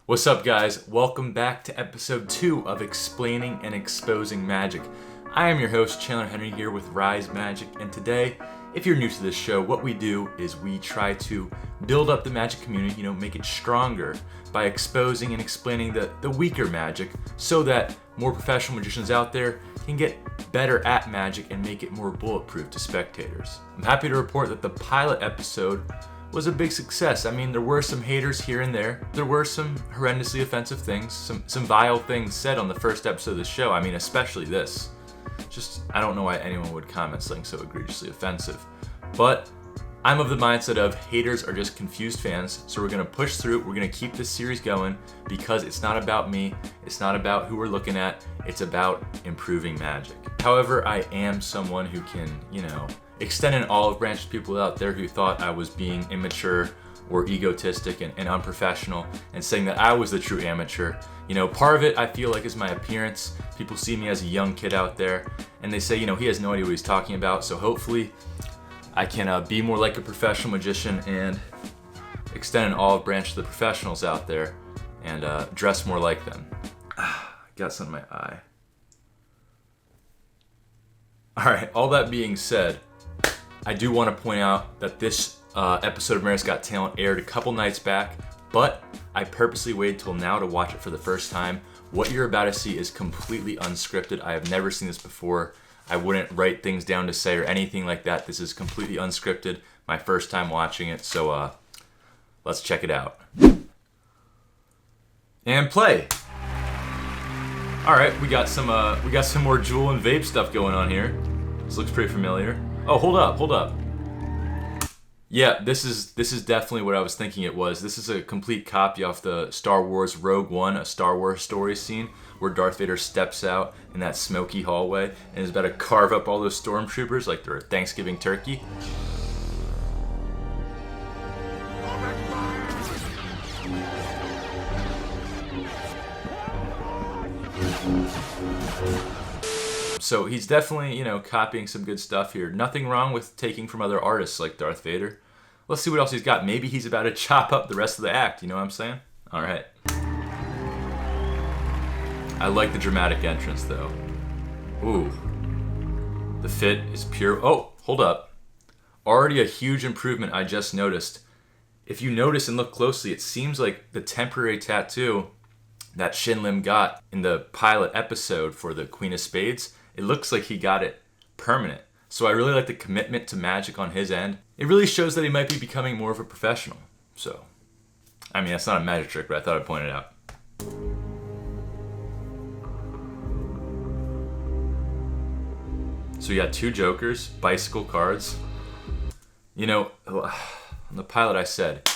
What's up, guys? Welcome back to episode 2 of Explaining and Exposing Magic. I am your host, Chandler Henry, here with Rise Magic, and today, if you're new to this show, what we do is we try to build up the magic community, make it stronger by exposing and explaining the weaker magic so that more professional magicians out there can get better at magic and make it more bulletproof to spectators. I'm happy to report that the pilot episode was a big success. I mean, there were some haters here and there. There were some horrendously offensive things, some vile things said on the first episode of the show. I mean, especially this. I don't know why anyone would comment something so egregiously offensive. But I'm of the mindset of haters are just confused fans, so we're gonna push through. We're gonna keep this series going because it's not about me. It's not about who we're looking at. It's about improving magic. However, I am someone who can, extend an olive branch to people out there who thought I was being immature or egotistic and unprofessional and saying that I was the true amateur. Part of it I feel like is my appearance. People see me as a young kid out there and they say, he has no idea what he's talking about. So hopefully I can be more like a professional magician and extend an olive branch to the professionals out there and dress more like them. Got some in my eye. All right, all that being said, I do want to point out that this episode of America's Got Talent aired a couple nights back, but I purposely waited till now to watch it for the first time. What you're about to see is completely unscripted. I have never seen this before. I wouldn't write things down to say or anything like that. This is completely unscripted. My first time watching it, so let's check it out. And play. All right, we got some more Jewel and Vape stuff going on here. This looks pretty familiar. Oh, hold up. Yeah, this is definitely what I was thinking it was. This is a complete copy off the Star Wars Rogue One, a Star Wars story scene, where Darth Vader steps out in that smoky hallway and is about to carve up all those stormtroopers like they're a Thanksgiving turkey. So he's definitely, copying some good stuff here. Nothing wrong with taking from other artists like Darth Vader. Let's see what else he's got. Maybe he's about to chop up the rest of the act, you know what I'm saying? All right. I like the dramatic entrance, though. Ooh. The fit is pure. Oh, hold up. Already a huge improvement I just noticed. If you notice and look closely, it seems like the temporary tattoo that Shin Lim got in the pilot episode for the Queen of Spades, it looks like he got it permanent. So I really like the commitment to magic on his end. It really shows that he might be becoming more of a professional. So, I mean, that's not a magic trick, but I thought I'd point it out. So you got 2 jokers, bicycle cards. On the pilot I said,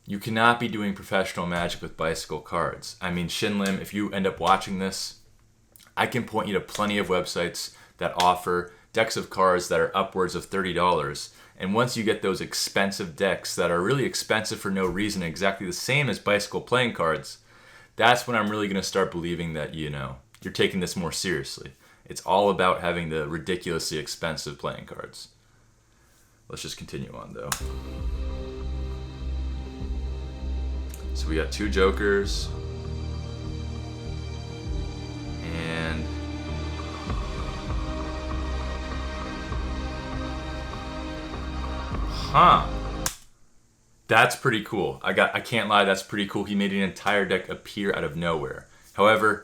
you cannot be doing professional magic with bicycle cards. I mean, Shin Lim, if you end up watching this, I can point you to plenty of websites that offer decks of cards that are upwards of $30. And once you get those expensive decks that are really expensive for no reason, exactly the same as bicycle playing cards, that's when I'm really going to start believing that, you're taking this more seriously. It's all about having the ridiculously expensive playing cards. Let's just continue on, though. So we got 2 jokers. And that's pretty cool. I can't lie, that's pretty cool. He made an entire deck appear out of nowhere. However,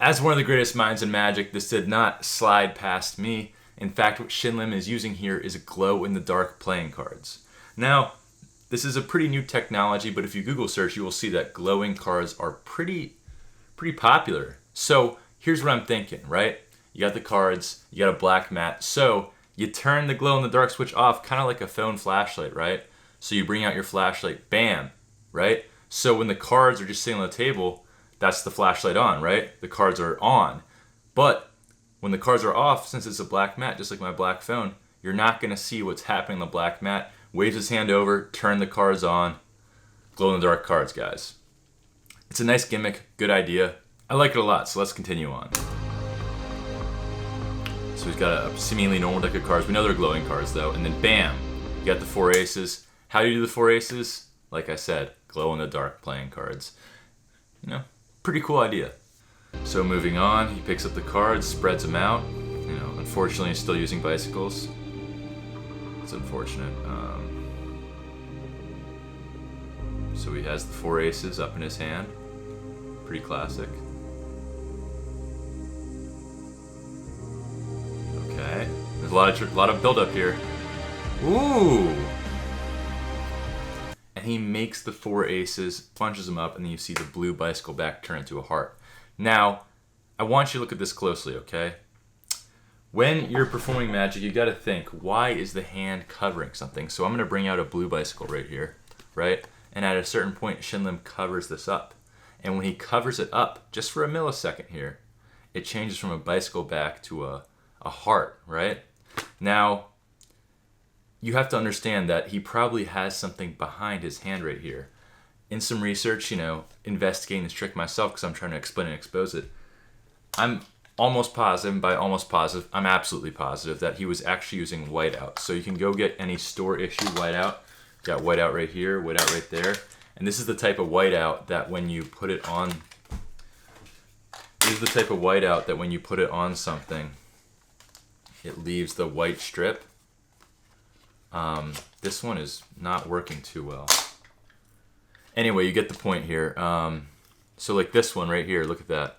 as one of the greatest minds in magic, this did not slide past me. In fact, what Shin Lim is using here is glow-in-the-dark playing cards. Now, this is a pretty new technology, but if you Google search, you will see that glowing cards are pretty popular. So here's what I'm thinking, right? You got the cards, you got a black mat, so you turn the glow-in-the-dark switch off, kind of like a phone flashlight, right? So you bring out your flashlight, bam, right? So when the cards are just sitting on the table, that's the flashlight on, right? The cards are on. But when the cards are off, since it's a black mat, just like my black phone, you're not going to see what's happening on the black mat. Waves his hand over, turn the cards on. Glow-in-the-dark cards, guys. It's a nice gimmick, good idea. I like it a lot, so let's continue on. So he's got a seemingly normal deck of cards. We know they're glowing cards, though. And then bam, you got the 4 aces. How do you do the 4 aces? like I said, glow-in-the-dark playing cards. You know, pretty cool idea. So moving on, he picks up the cards, spreads them out. You know, unfortunately, he's still using bicycles. It's unfortunate. So he has the 4 aces up in his hand. Pretty classic. Okay, there's a lot of build-up here. Ooh! And he makes the 4 aces, punches them up, and then you see the blue bicycle back turn into a heart. Now, I want you to look at this closely, okay? When you're performing magic, you gotta think, why is the hand covering something? So I'm gonna bring out a blue bicycle right here, right? And at a certain point, Shin Lim covers this up. And when he covers it up, just for a millisecond here, it changes from a bicycle back to a heart, right? Now, you have to understand that he probably has something behind his hand right here. In some research, you know, investigating this trick myself because I'm trying to explain and expose it, I'm almost positive, and by almost positive, I'm absolutely positive that he was actually using whiteout. So you can go get any store issue whiteout. Got whiteout right here, whiteout right there. And this is the type of whiteout that when you put it on, something, it leaves the white strip. This one is not working too well. Anyway, you get the point here. So like this one right here, look at that.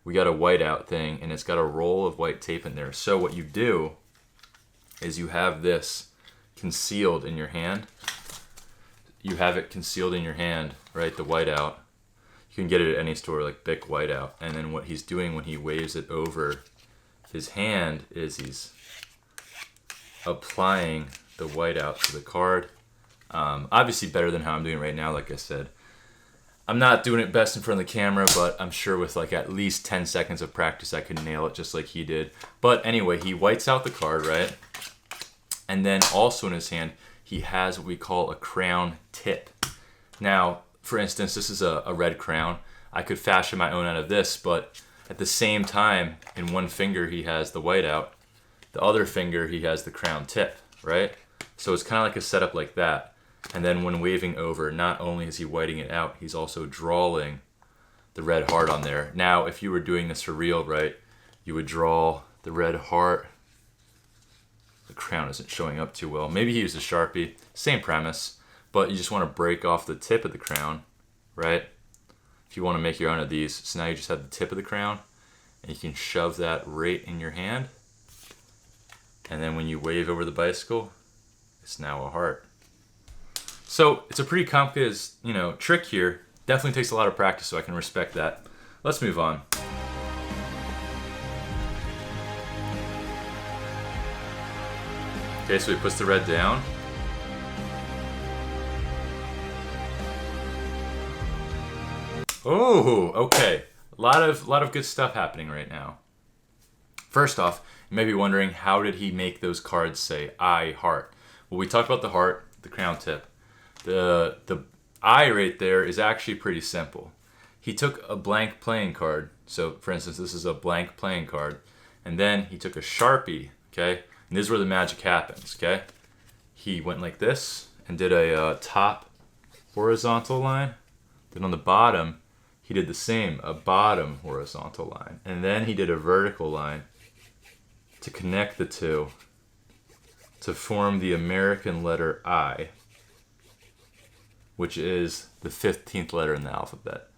We got a whiteout thing, and it's got a roll of white tape in there. So what you do is you have this concealed in your hand. You have it concealed in your hand, right? The whiteout. You can get it at any store, like Bic whiteout. And then what he's doing when he waves it over his hand is he's applying the whiteout to the card. Obviously better than how I'm doing it right now, like I said. I'm not doing it best in front of the camera, but I'm sure with like at least 10 seconds of practice I could nail it just like he did. But anyway, he whites out the card, right? And then also in his hand, he has what we call a crown tip. Now, for instance, this is a red crown. I could fashion my own out of this, but at the same time, in one finger he has the whiteout. The other finger he has the crown tip, right? So it's kind of like a setup like that. And then when waving over, not only is he whiting it out, he's also drawing the red heart on there. Now, if you were doing this for real, right, you would draw the red heart. The crown isn't showing up too well. Maybe he used a Sharpie. Same premise, but you just want to break off the tip of the crown, right? If you want to make your own of these. So now you just have the tip of the crown, and you can shove that right in your hand. And then when you wave over the bicycle, it's now a heart. So it's a pretty complicated, you know, trick here. Definitely takes a lot of practice, so I can respect that. Let's move on. Okay, so he puts the red down. Oh, okay. A lot of good stuff happening right now. First off, you may be wondering, how did he make those cards say I heart? Well, we talked about the heart, the crown tip. The I right there is actually pretty simple. He took a blank playing card. So, for instance, this is a blank playing card. And then he took a Sharpie, okay? And this is where the magic happens, okay? He went like this and did a top horizontal line. Then on the bottom, he did the same, a bottom horizontal line. And then he did a vertical line to connect the two to form the American letter I, which is the 15th letter in the alphabet.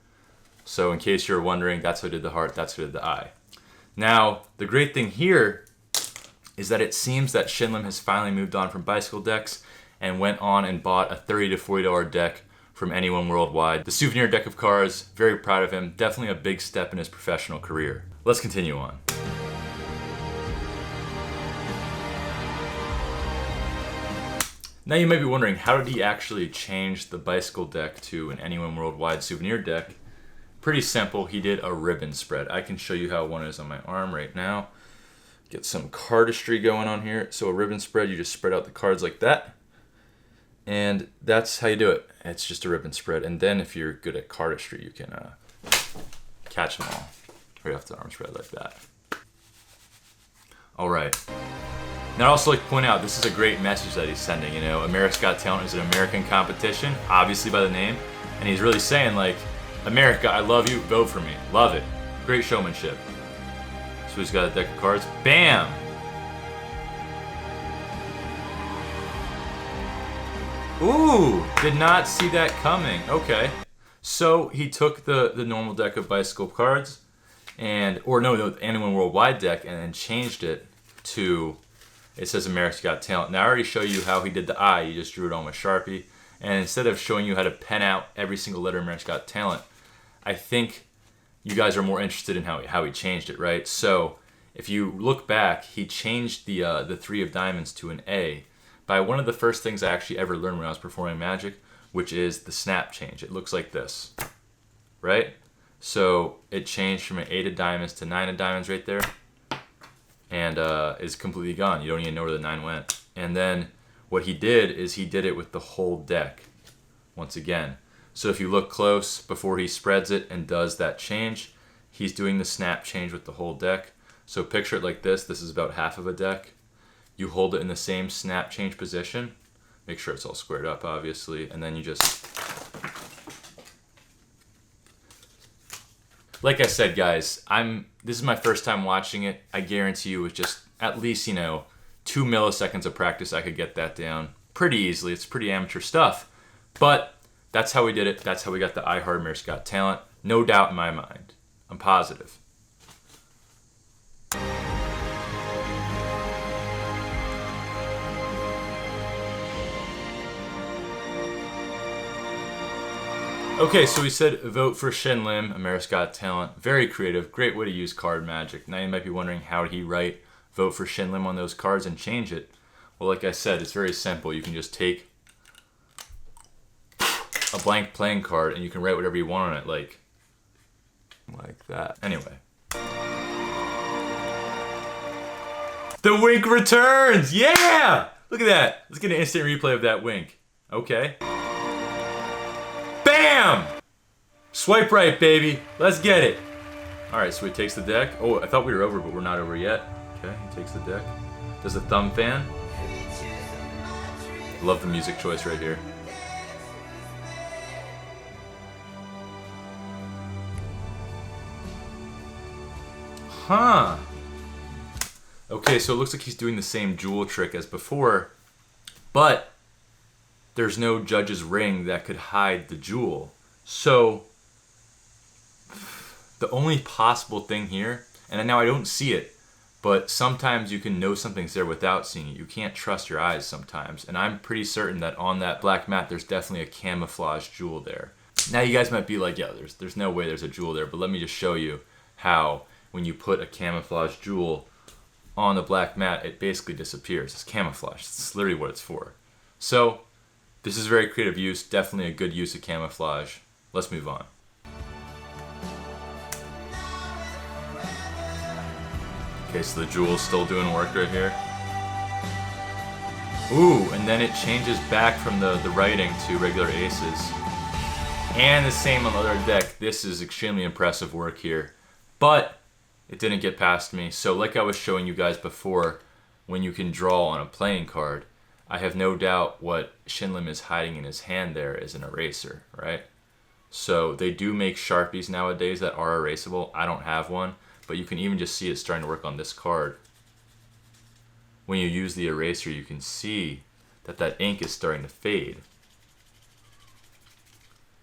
So in case you're wondering, that's who did the heart, that's who did the I. Now, the great thing here is that it seems that Shin Lim has finally moved on from bicycle decks and went on and bought a $30 to $40 deck from anyone worldwide. The souvenir deck of cards, very proud of him. Definitely a big step in his professional career. Let's continue on. Now you may be wondering, how did he actually change the bicycle deck to an anyone worldwide souvenir deck? Pretty simple, he did a ribbon spread. I can show you how one is on my arm right now. Get some cardistry going on here. So a ribbon spread, you just spread out the cards like that. And that's how you do it. It's just a ribbon spread. And then if you're good at cardistry, you can catch them all right off the arm spread like that. All right. And I'd also like to point out, this is a great message that he's sending. You know, America's Got Talent is an American competition, obviously by the name. And he's really saying, like, America, I love you, vote for me. Love it. Great showmanship. So he's got a deck of cards. Bam! Ooh, did not see that coming. Okay. So he took the normal deck of bicycle cards, the Anyone Worldwide deck, and then changed it to, it says America's Got Talent. Now I already showed you how he did the I. He just drew it on with Sharpie. And instead of showing you how to pen out every single letter of America's Got Talent, I think you guys are more interested in how he changed it, right? So if you look back, he changed the 3 of diamonds to an A by one of the first things I actually ever learned when I was performing magic, which is the snap change. It looks like this, right? So it changed from an 8 of diamonds to 9 of diamonds right there, and is completely gone. You don't even know where the 9 went. And then what he did is he did it with the whole deck once again. So if you look close before he spreads it and does that change, he's doing the snap change with the whole deck. So picture it like this. This is about half of a deck. You hold it in the same snap change position. Make sure it's all squared up, obviously. And then you just... Like I said, guys, this is my first time watching it. I guarantee you with just at least, 2 milliseconds of practice, I could get that down pretty easily. It's pretty amateur stuff. But that's how we did it. That's how we got the I Heart America's Got Talent. No doubt in my mind. I'm positive. Okay, so we said vote for Shin Lim, America's Got Talent. Very creative, great way to use card magic. Now you might be wondering, how did he write vote for Shin Lim on those cards and change it? Well, like I said, it's very simple. You can just take a blank playing card and you can write whatever you want on it, like that. Anyway. The wink returns! Yeah! Look at that. Let's get an instant replay of that wink. Okay. Bam! Swipe right, baby. Let's get it. Alright, so he takes the deck. Oh, I thought we were over, but we're not over yet. Okay, he takes the deck. Does a thumb fan. Love the music choice right here. Huh. Okay, so it looks like he's doing the same jewel trick as before, but there's no judge's ring that could hide the jewel. So the only possible thing here, and now I don't see it, but sometimes you can know something's there without seeing it. You can't trust your eyes sometimes, and I'm pretty certain that on that black mat there's definitely a camouflage jewel there. Now you guys might be like, yeah, there's no way there's a jewel there, but let me just show you how when you put a camouflage jewel on the black mat, it basically disappears. It's camouflage. It's literally what it's for. So this is very creative use, definitely a good use of camouflage. Let's move on. Okay, so the jewel's still doing work right here. Ooh, and then it changes back from the writing to regular aces. And the same on the other deck. This is extremely impressive work here. But it didn't get past me. So like I was showing you guys before, when you can draw on a playing card, I have no doubt what Shin Lim is hiding in his hand there is an eraser, right? So they do make Sharpies nowadays that are erasable. I don't have one, but you can even just see it starting to work on this card. When you use the eraser, you can see that that ink is starting to fade.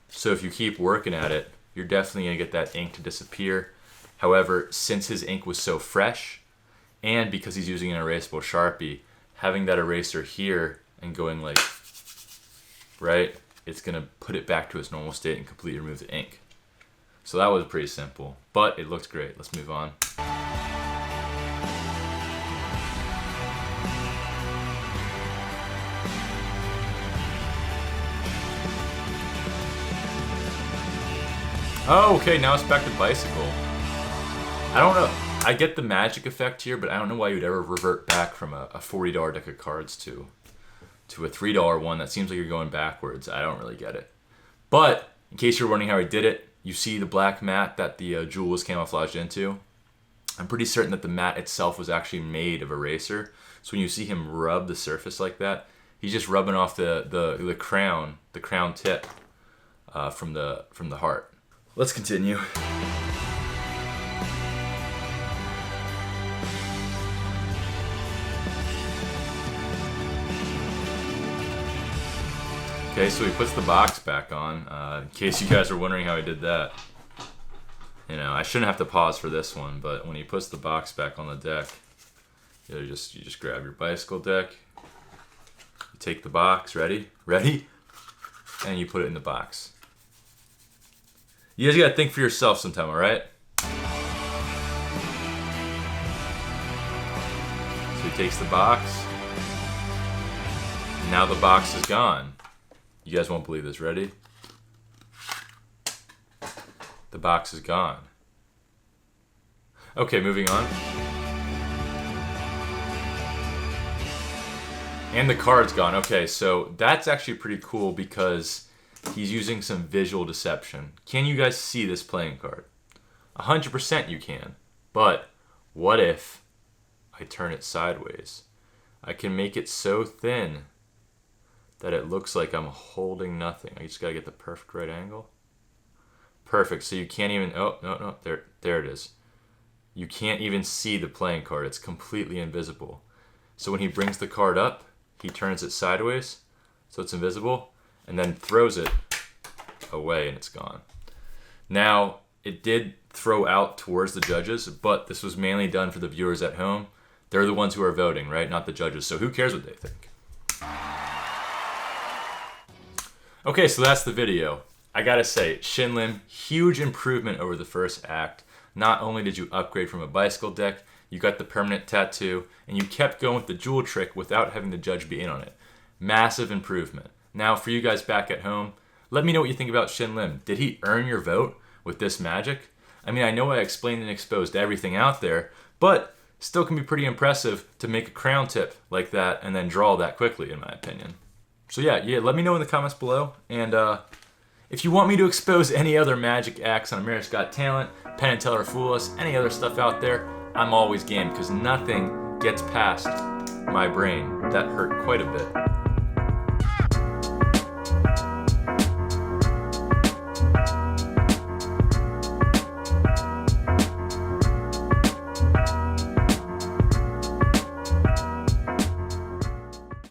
So if you keep working at it, you're definitely going to get that ink to disappear. However, since his ink was so fresh, and because he's using an erasable Sharpie, having that eraser here and going like, right, it's going to put it back to its normal state and completely remove the ink. So that was pretty simple, but it looked great. Let's move on. Oh, okay, now it's back to bicycle. I don't know. I get the magic effect here, but I don't know why you'd ever revert back from a $40 deck of cards to a $3 one. That seems like you're going backwards. I don't really get it. But in case you're wondering how he did it, you see the black mat that the jewel was camouflaged into. I'm pretty certain that the mat itself was actually made of eraser. So when you see him rub the surface like that, he's just rubbing off the crown tip from the heart. Let's continue. Okay, so he puts the box back on. In case you guys are wondering how he did that. You know, I shouldn't have to pause for this one, but when he puts the box back on the deck, you just grab your bicycle deck, you take the box, ready, and you put it in the box. You guys gotta think for yourself sometime, all right? So he takes the box, and now the box is gone. You guys won't believe this. Ready? The box is gone. Okay, moving on. And the card's gone. Okay, so that's actually pretty cool because he's using some visual deception. Can you guys see this playing card? 100% you can. But what if I turn it sideways? I can make it so thin that it looks like I'm holding nothing. I just gotta get the perfect right angle. Perfect, so you can't even, oh, no, there it is. You can't even see the playing card. It's completely invisible. So when he brings the card up, he turns it sideways, so it's invisible, and then throws it away and it's gone. Now, it did throw out towards the judges, but this was mainly done for the viewers at home. They're the ones who are voting, right? Not the judges, so who cares what they think? Okay, so that's the video. I gotta say, Shin Lim, huge improvement over the first act. Not only did you upgrade from a bicycle deck, you got the permanent tattoo, and you kept going with the jewel trick without having the judge be in on it. Massive improvement. Now, for you guys back at home, let me know what you think about Shin Lim. Did he earn your vote with this magic? I mean, I know I explained and exposed everything out there, but still can be pretty impressive to make a crown tip like that and then draw that quickly, in my opinion. So yeah, let me know in the comments below. And if you want me to expose any other magic acts on America's Got Talent, Penn and Teller Fool Us, any other stuff out there, I'm always game because nothing gets past my brain. That hurt quite a bit.